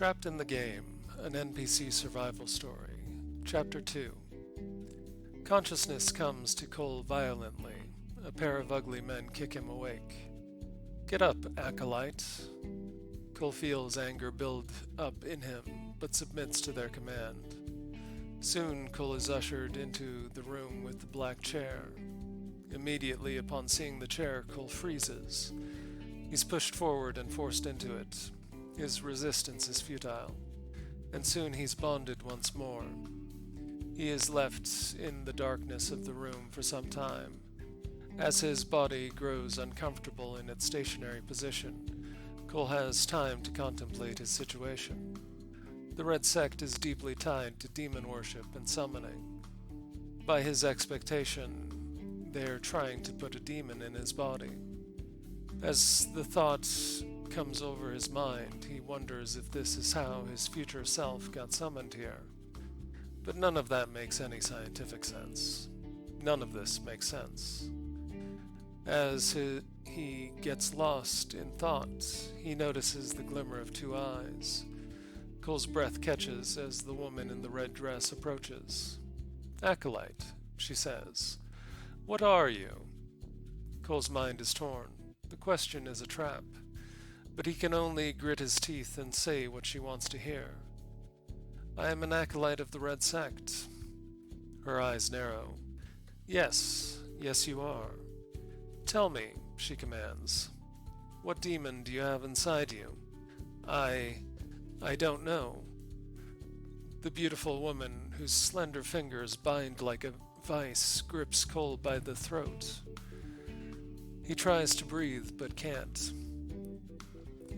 Trapped in the Game, an NPC survival story. Chapter 2. Consciousness comes to Cole violently. A pair of ugly men kick him awake. "Get up, acolyte." Cole feels anger build up in him, but submits to their command. Soon Cole is ushered into the room with the black chair. Immediately upon seeing the chair, Cole freezes. He's pushed forward and forced into it. His resistance is futile, and soon he's bonded once more. He is left in the darkness of the room for some time. As his body grows uncomfortable in its stationary position, Cole has time to contemplate his situation. The Red Sect is deeply tied to demon worship and summoning. By his expectation, they're trying to put a demon in his body. As the thought comes over his mind, he wonders if this is how his future self got summoned here. But none of that makes any scientific sense. None of this makes sense. As he gets lost in thought, he notices the glimmer of two eyes. Cole's breath catches as the woman in the red dress approaches. "Acolyte," she says. "What are you?" Cole's mind is torn. The question is a trap, but he can only grit his teeth and say what she wants to hear. "I am an acolyte of the Red Sect." Her eyes narrow. Yes, you are." "Tell me," she commands. "What demon do you have inside you?" I don't know." The beautiful woman, whose slender fingers bind like a vice, grips Cole by the throat. He tries to breathe, but can't.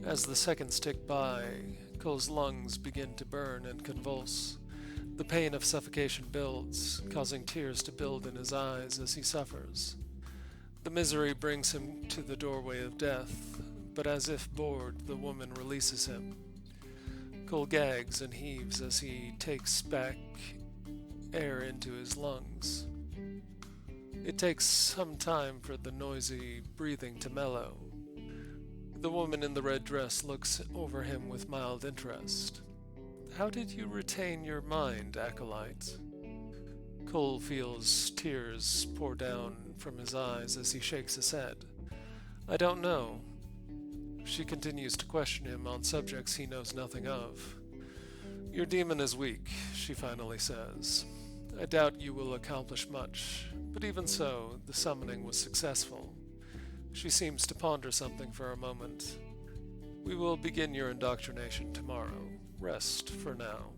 As the seconds tick by, Cole's lungs begin to burn and convulse. The pain of suffocation builds, causing tears to build in his eyes as he suffers. The misery brings him to the doorway of death, but as if bored, the woman releases him. Cole gags and heaves as he takes back air into his lungs. It takes some time for the noisy breathing to mellow. The woman in the red dress looks over him with mild interest. "How did you retain your mind, acolyte?" Cole feels tears pour down from his eyes as he shakes his head. "I don't know." She continues to question him on subjects he knows nothing of. "Your demon is weak," she finally says. "I doubt you will accomplish much, but even so, the summoning was successful." She seems to ponder something for a moment. "We will begin your indoctrination tomorrow. Rest for now."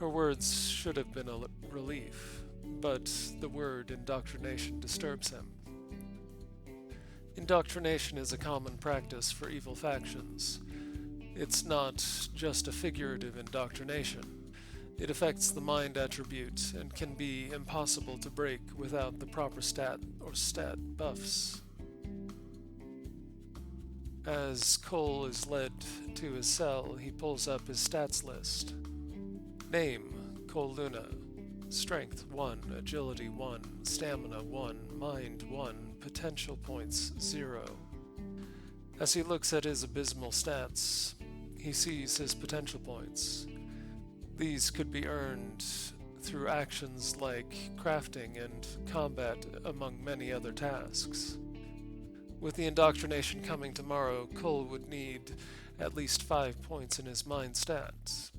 Her words should have been a relief, but the word indoctrination disturbs him. Indoctrination is a common practice for evil factions. It's not just a figurative indoctrination. It affects the mind attribute and can be impossible to break without the proper stat buffs. As Cole is led to his cell, he pulls up his stats list. Name: Cole Luna. Strength 1, Agility 1, Stamina 1, Mind 1, Potential Points 0. As he looks at his abysmal stats, he sees his potential points. These could be earned through actions like crafting and combat, among many other tasks. With the indoctrination coming tomorrow, Cole would need at least 5 points in his mind stats.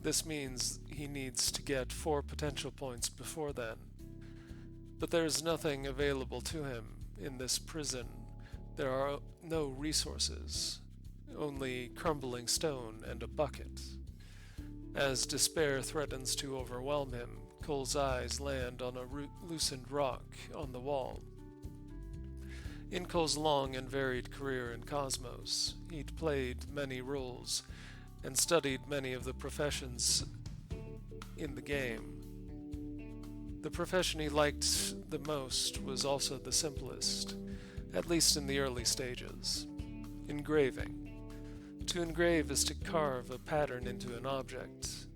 This means he needs to get 4 potential points before then. But there is nothing available to him in this prison. There are no resources, only crumbling stone and a bucket. As despair threatens to overwhelm him, Cole's eyes land on a loosened rock on the wall. In Cole's long and varied career in Cosmos, he'd played many roles and studied many of the professions in the game. The profession he liked the most was also the simplest, at least in the early stages: engraving. To engrave is to carve a pattern into an object.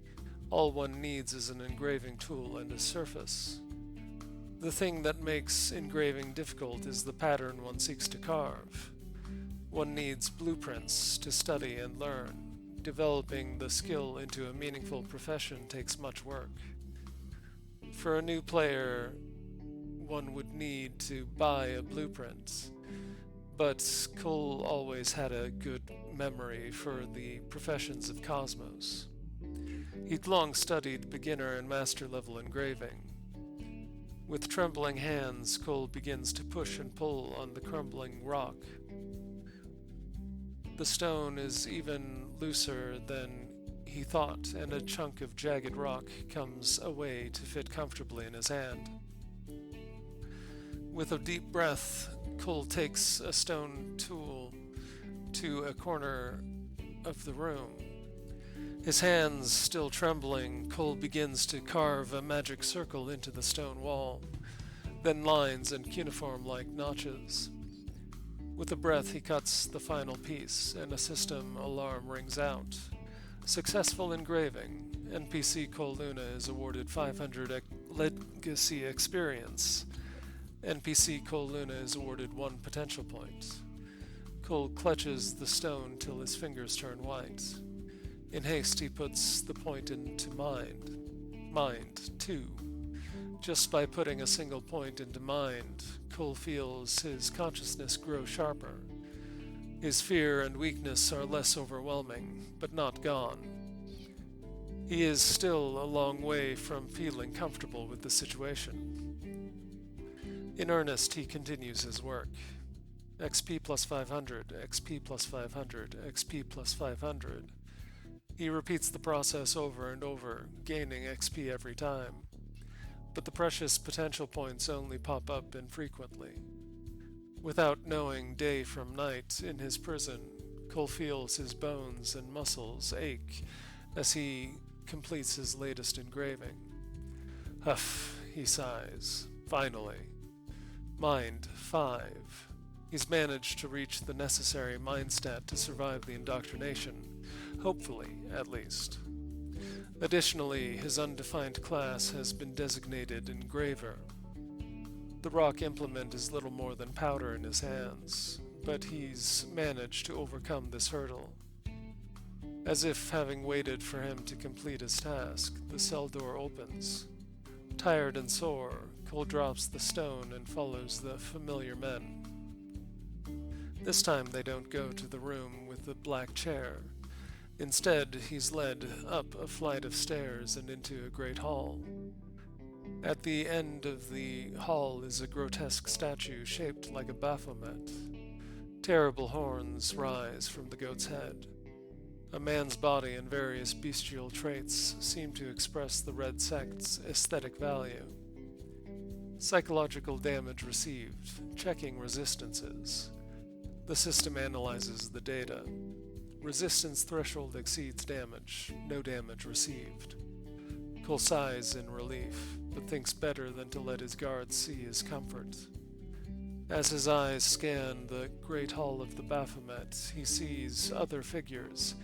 All one needs is an engraving tool and a surface. The thing that makes engraving difficult is the pattern one seeks to carve. One needs blueprints to study and learn. developing the skill into a meaningful profession takes much work. For a new player, one would need to buy a blueprint, but Cole always had a good memory for the professions of Cosmos. He'd long studied beginner and master level engraving. With trembling hands, Cole begins to push and pull on the crumbling rock. The stone is even looser than he thought, and a chunk of jagged rock comes away to fit comfortably in his hand. With a deep breath, Cole takes a stone tool to a corner of the room. His hands still trembling, Cole begins to carve a magic circle into the stone wall, then lines and cuneiform-like notches. With a breath, he cuts the final piece, and a system alarm rings out. Successful engraving. NPC Cole Luna is awarded 500 legacy experience. NPC Cole Luna is awarded 1 potential point. Cole clutches the stone till his fingers turn white. In haste, he puts the point into mind. Mind, 2. Just by putting a single point into mind, Cole feels his consciousness grow sharper. His fear and weakness are less overwhelming, but not gone. He is still a long way from feeling comfortable with the situation. In earnest, he continues his work. XP plus 500, XP plus 500, XP plus 500. He repeats the process over and over, gaining XP every time. But the precious potential points only pop up infrequently. Without knowing day from night in his prison, Cole feels his bones and muscles ache as he completes his latest engraving. Huff, he sighs. Finally. Mind 5. He's managed to reach the necessary mind stat to survive the indoctrination, hopefully, at least. Additionally, his undefined class has been designated Engraver. The rock implement is little more than powder in his hands, but he's managed to overcome this hurdle. As if having waited for him to complete his task, the cell door opens. Tired and sore, Cole drops the stone and follows the familiar men. This time they don't go to the room with the black chair. Instead, he's led up a flight of stairs and into a great hall. At the end of the hall is a grotesque statue shaped like a Baphomet. Terrible horns rise from the goat's head. A man's body and various bestial traits seem to express the Red Sect's aesthetic value. Psychological damage received, checking resistances. The system analyzes the data. Resistance threshold exceeds damage, no damage received. Cole sighs in relief, but thinks better than to let his guards see his comfort. As his eyes scan the great hall of the Baphomet, he sees other figures,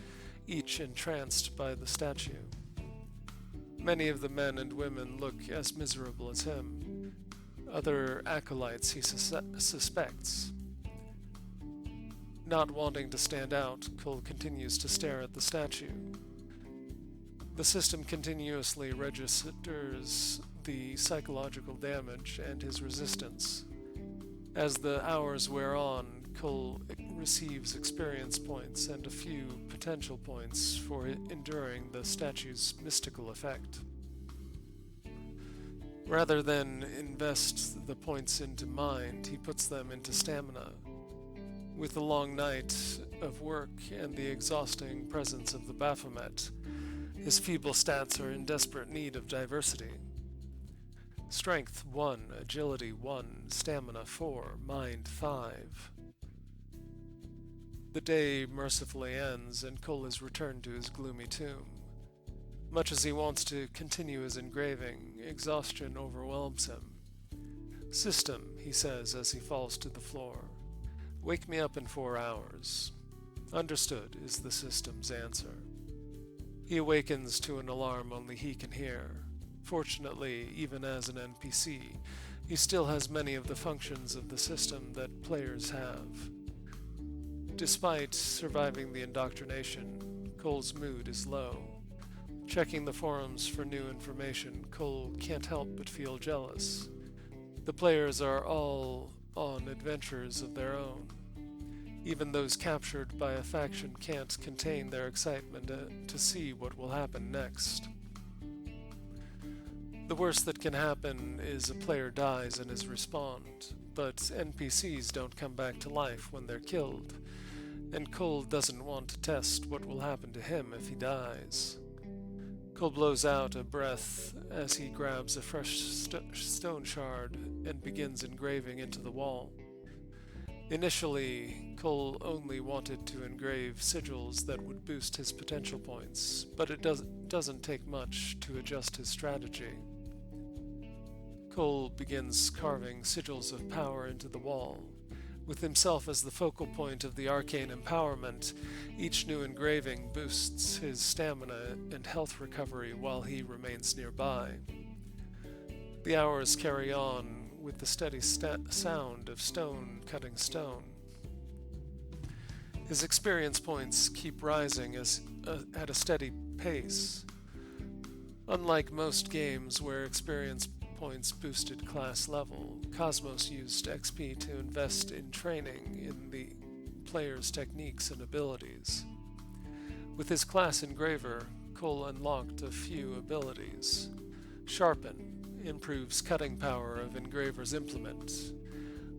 each entranced by the statue. Many of the men and women look as miserable as him. Other acolytes he suspects. Not wanting to stand out, Cole continues to stare at the statue. The system continuously registers the psychological damage and his resistance. As the hours wear on, Cole receives experience points and a few potential points for enduring the statue's mystical effect. Rather than invest the points into mind, he puts them into stamina. With the long night of work and the exhausting presence of the Baphomet, his feeble stats are in desperate need of diversity. Strength 1, Agility 1, Stamina 4, Mind 5. The day mercifully ends, and Cole is returned to his gloomy tomb. Much as he wants to continue his engraving, exhaustion overwhelms him. System, he says as he falls to the floor. Wake me up in 4 hours. Understood, is the system's answer. He awakens to an alarm only he can hear. Fortunately, even as an NPC, he still has many of the functions of the system that players have. Despite surviving the indoctrination, Cole's mood is low. Checking the forums for new information, Cole can't help but feel jealous. The players are all on adventures of their own. Even those captured by a faction can't contain their excitement to see what will happen next. The worst that can happen is a player dies and is respawned, but NPCs don't come back to life when they're killed, and Cole doesn't want to test what will happen to him if he dies. Cole blows out a breath as he grabs a fresh stone shard and begins engraving into the wall. Initially, Cole only wanted to engrave sigils that would boost his potential points, but it doesn't take much to adjust his strategy. Cole begins carving sigils of power into the wall. With himself as the focal point of the arcane empowerment, each new engraving boosts his stamina and health recovery while he remains nearby. The hours carry on with the steady sound of stone cutting stone. His experience points keep rising at a steady pace. Unlike most games where experience points boosted class level, Cosmos used XP to invest in training in the player's techniques and abilities. With his class Engraver, Cole unlocked a few abilities. Sharpen improves cutting power of Engraver's implement.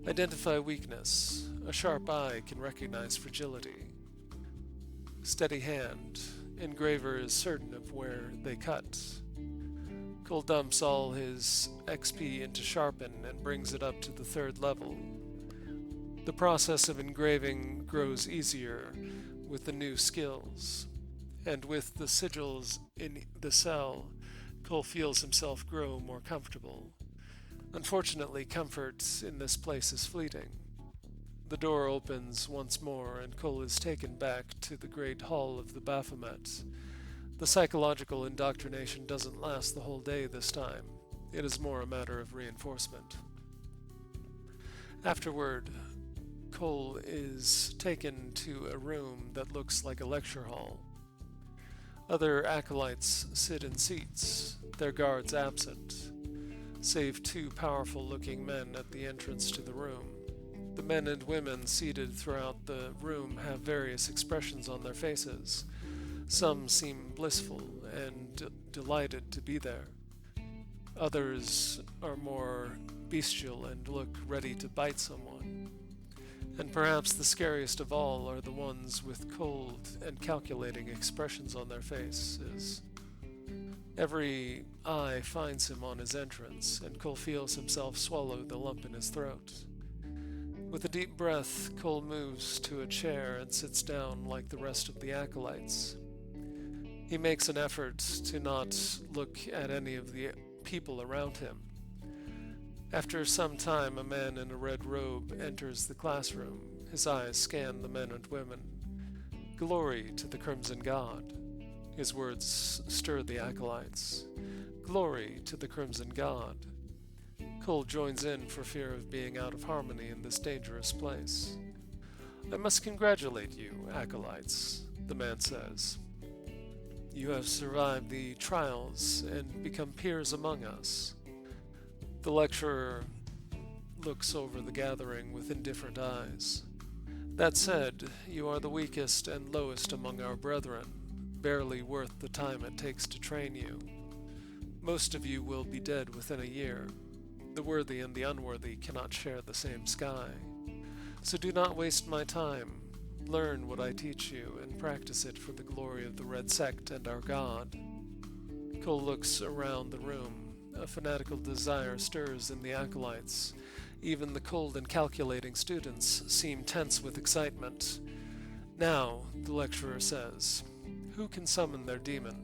Identify weakness. A sharp eye can recognize fragility. Steady hand. Engraver is certain of where they cut. Cole dumps all his XP into Sharpen and brings it up to the 3rd level. The process of engraving grows easier with the new skills, and with the sigils in the cell, Cole feels himself grow more comfortable. Unfortunately, comfort in this place is fleeting. The door opens once more, and Cole is taken back to the great hall of the Baphomet. The psychological indoctrination doesn't last the whole day this time. It is more a matter of reinforcement. Afterward, Cole is taken to a room that looks like a lecture hall. Other acolytes sit in seats, their guards absent, save 2 powerful-looking men at the entrance to the room. The men and women seated throughout the room have various expressions on their faces. Some seem blissful and delighted to be there. Others are more bestial and look ready to bite someone. And perhaps the scariest of all are the ones with cold and calculating expressions on their faces. Every eye finds him on his entrance, and Cole feels himself swallow the lump in his throat. With a deep breath, Cole moves to a chair and sits down like the rest of the acolytes. He makes an effort to not look at any of the people around him. After some time, a man in a red robe enters the classroom. His eyes scan the men and women. "Glory to the Crimson God." His words stir the acolytes. "Glory to the Crimson God." Cole joins in for fear of being out of harmony in this dangerous place. "I must congratulate you, acolytes," the man says. "You have survived the trials and become peers among us." The lecturer looks over the gathering with indifferent eyes. "That said, you are the weakest and lowest among our brethren, barely worth the time it takes to train you. Most of you will be dead within a year. The worthy and the unworthy cannot share the same sky. So do not waste my time. Learn what I teach you and practice it for the glory of the Red Sect and our God." Cole looks around the room. A fanatical desire stirs in the acolytes. Even the cold and calculating students seem tense with excitement. "Now," the lecturer says, "who can summon their demon?"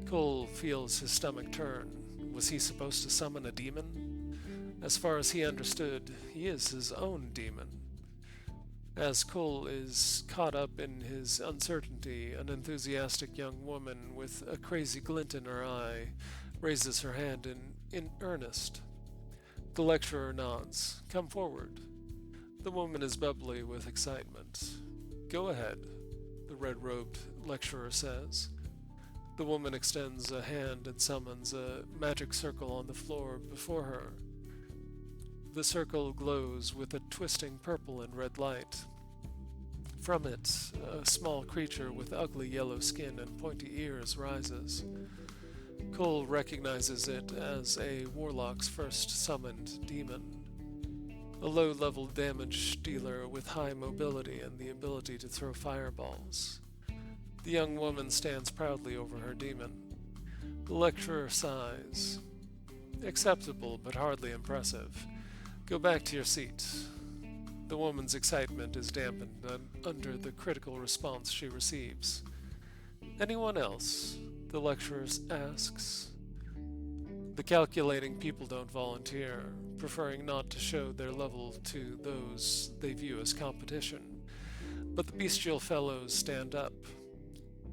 Cole feels his stomach turn. Was he supposed to summon a demon? As far as he understood, he is his own demon. As Cole is caught up in his uncertainty, an enthusiastic young woman with a crazy glint in her eye raises her hand in earnest. The lecturer nods. "Come forward." The woman is bubbly with excitement. "Go ahead," the red-robed lecturer says. The woman extends a hand and summons a magic circle on the floor before her. The circle glows with a twisting purple and red light. From it, a small creature with ugly yellow skin and pointy ears rises. Cole recognizes it as a warlock's first summoned demon. A low-level damage dealer with high mobility and the ability to throw fireballs. The young woman stands proudly over her demon. The lecturer sighs. Acceptable, but hardly impressive. Go back to your seat. The woman's excitement is dampened under the critical response she receives. Anyone else? The lecturer asks. The calculating people don't volunteer, preferring not to show their level to those they view as competition. But the bestial fellows stand up.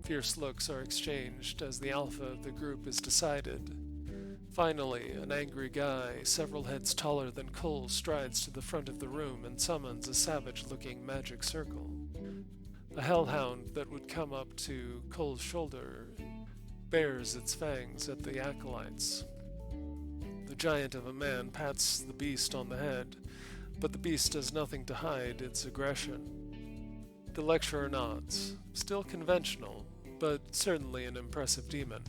Fierce looks are exchanged as the alpha of the group is decided. Finally, an angry guy, several heads taller than Cole, strides to the front of the room and summons a savage-looking magic circle. A hellhound that would come up to Cole's shoulder bares its fangs at the acolytes. The giant of a man pats the beast on the head, but the beast does nothing to hide its aggression. The lecturer nods. Still conventional, but certainly an impressive demon.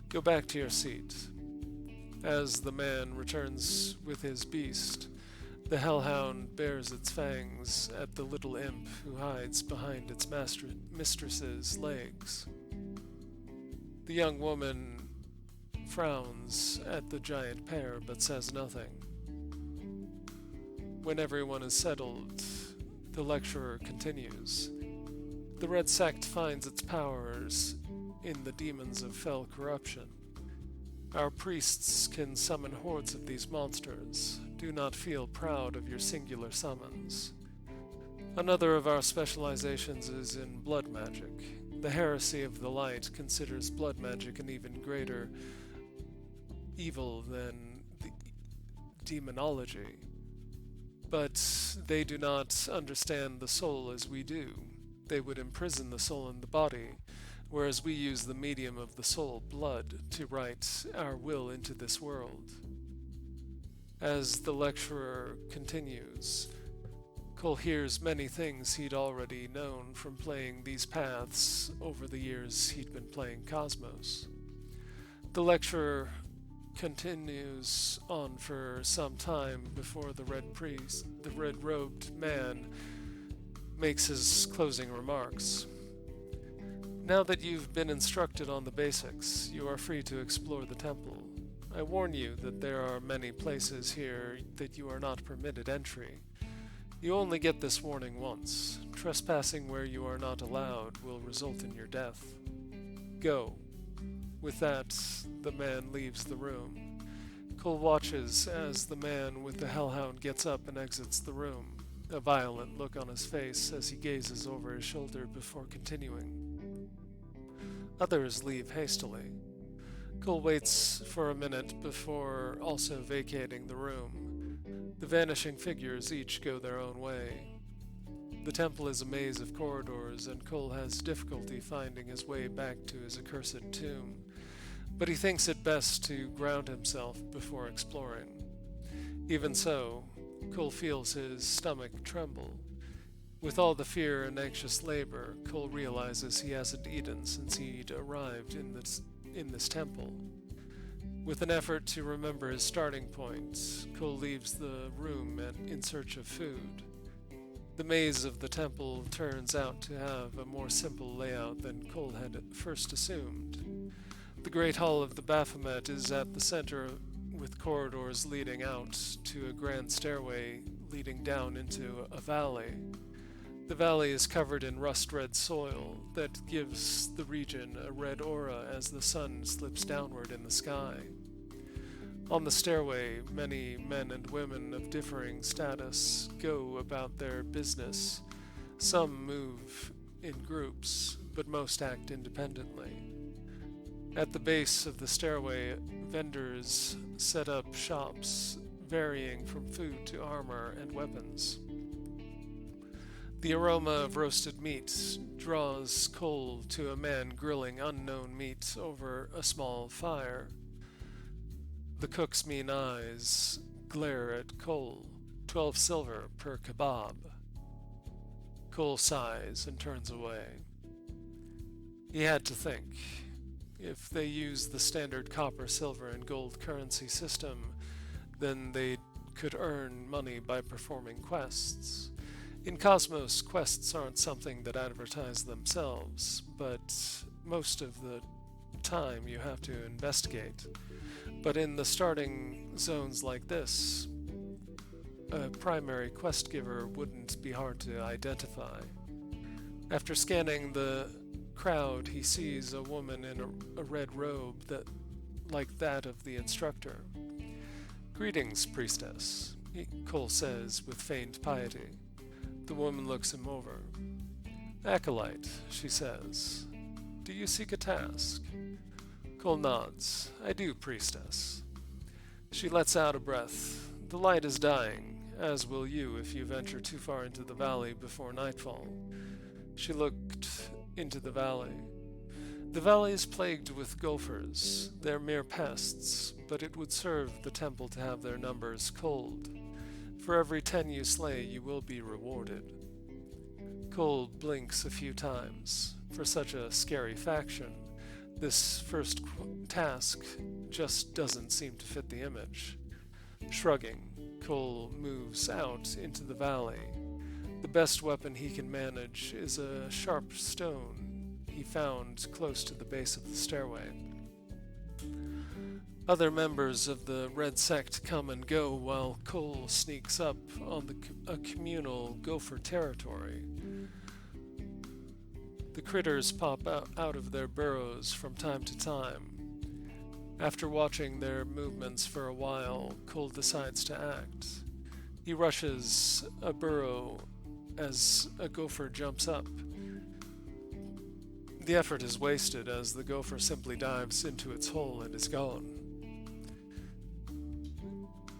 Go back to your seat. As the man returns with his beast, the hellhound bares its fangs at the little imp who hides behind its mistress's legs. The young woman frowns at the giant pair but says nothing. When everyone is settled, the lecturer continues. The Red Sect finds its powers in the demons of fell corruption. Our priests can summon hordes of these monsters. Do not feel proud of your singular summons. Another of our specializations is in blood magic. The heresy of the light considers blood magic an even greater evil than the demonology. But they do not understand the soul as we do. They would imprison the soul in the body, whereas we use the medium of the soul, blood, to write our will into this world. As the lecturer continues, Cole hears many things he'd already known from playing these paths over the years he'd been playing Cosmos. The lecturer continues on for some time before the red-robed man makes his closing remarks. Now that you've been instructed on the basics, you are free to explore the temple. I warn you that there are many places here that you are not permitted entry. You only get this warning once. Trespassing where you are not allowed will result in your death. Go. With that, the man leaves the room. Cole watches as the man with the hellhound gets up and exits the room, a violent look on his face as he gazes over his shoulder before continuing. Others leave hastily. Cole waits for a minute before also vacating the room. The vanishing figures each go their own way. The temple is a maze of corridors, and Cole has difficulty finding his way back to his accursed tomb, but he thinks it best to ground himself before exploring. Even so, Cole feels his stomach tremble. With all the fear and anxious labor, Cole realizes he hasn't eaten since he'd arrived in this temple. With an effort to remember his starting point, Cole leaves the room in search of food. The maze of the temple turns out to have a more simple layout than Cole had at first assumed. The Great Hall of the Baphomet is at the center, with corridors leading out to a grand stairway leading down into a valley. The valley is covered in rust-red soil that gives the region a red aura as the sun slips downward in the sky. On the stairway, many men and women of differing status go about their business. Some move in groups, but most act independently. At the base of the stairway, vendors set up shops varying from food to armor and weapons. The aroma of roasted meat draws Cole to a man grilling unknown meat over a small fire. The cook's mean eyes glare at Cole. 12 silver per kebab. Cole sighs and turns away. He had to think. If they use the standard copper, silver, and gold currency system, then they could earn money by performing quests. In Cosmos, quests aren't something that advertise themselves, but most of the time you have to investigate. But in the starting zones like this, a primary quest giver wouldn't be hard to identify. After scanning the crowd, he sees a woman in a red robe like that of the instructor. "Greetings, priestess," Cole says with feigned piety. The woman looks him over. "Acolyte," she says. "Do you seek a task?" Cole nods. "I do, priestess." She lets out a breath. "The light is dying, as will you if you venture too far into the valley before nightfall." She looked into the valley. The valley is plagued with gophers. They're mere pests, but it would serve the temple to have their numbers culled. For every 10 you slay, you will be rewarded. Cole blinks a few times. For such a scary faction, this first task just doesn't seem to fit the image. Shrugging, Cole moves out into the valley. The best weapon he can manage is a sharp stone he found close to the base of the stairway. Other members of the Red Sect come and go while Cole sneaks up on a communal gopher territory. The critters pop out of their burrows from time to time. After watching their movements for a while, Cole decides to act. He rushes a burrow as a gopher jumps up. The effort is wasted as the gopher simply dives into its hole and is gone.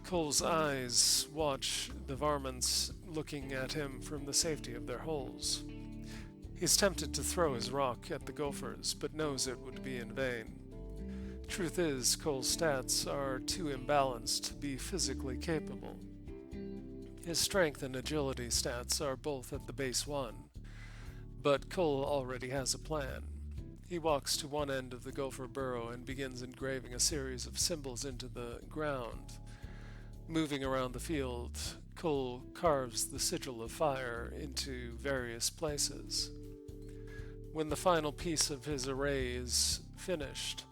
Cole's eyes watch the varmints looking at him from the safety of their holes. He's tempted to throw his rock at the gophers, but knows it would be in vain. Truth is, Cole's stats are too imbalanced to be physically capable. His strength and agility stats are both at the base 1, but Cole already has a plan. He walks to one end of the gopher burrow and begins engraving a series of symbols into the ground. Moving around the field, Cole carves the sigil of fire into various places. When the final piece of his array is finished,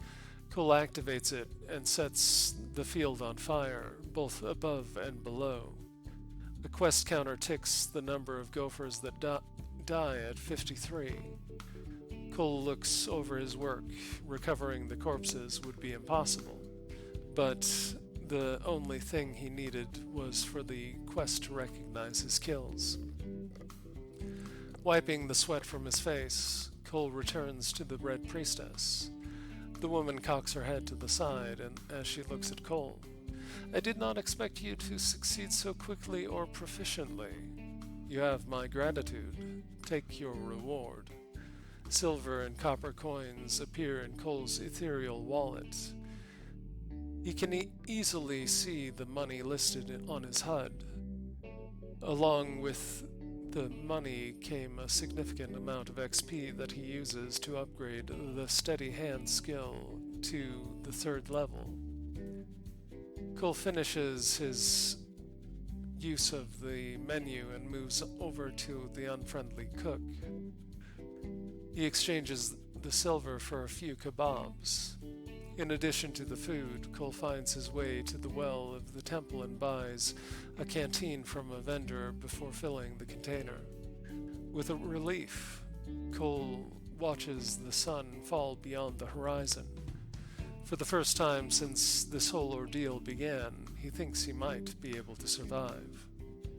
Cole activates it and sets the field on fire, both above and below. The quest counter ticks the number of gophers that die at 53. Cole looks over his work. Recovering the corpses would be impossible, but the only thing he needed was for the quest to recognize his kills. Wiping the sweat from his face, Cole returns to the Red Priestess. The woman cocks her head to the side and as she looks at Cole. "I did not expect you to succeed so quickly or proficiently. You have my gratitude. Take your reward." Silver and copper coins appear in Cole's ethereal wallet. He can easily see the money listed on his HUD. Along with the money came a significant amount of XP that he uses to upgrade the steady hand skill to the 3rd level. Cole finishes his use of the menu and moves over to the unfriendly cook. He exchanges the silver for a few kebabs. In addition to the food, Cole finds his way to the well of the temple and buys a canteen from a vendor before filling the container. With a relief, Cole watches the sun fall beyond the horizon. For the first time since this whole ordeal began, he thinks he might be able to survive.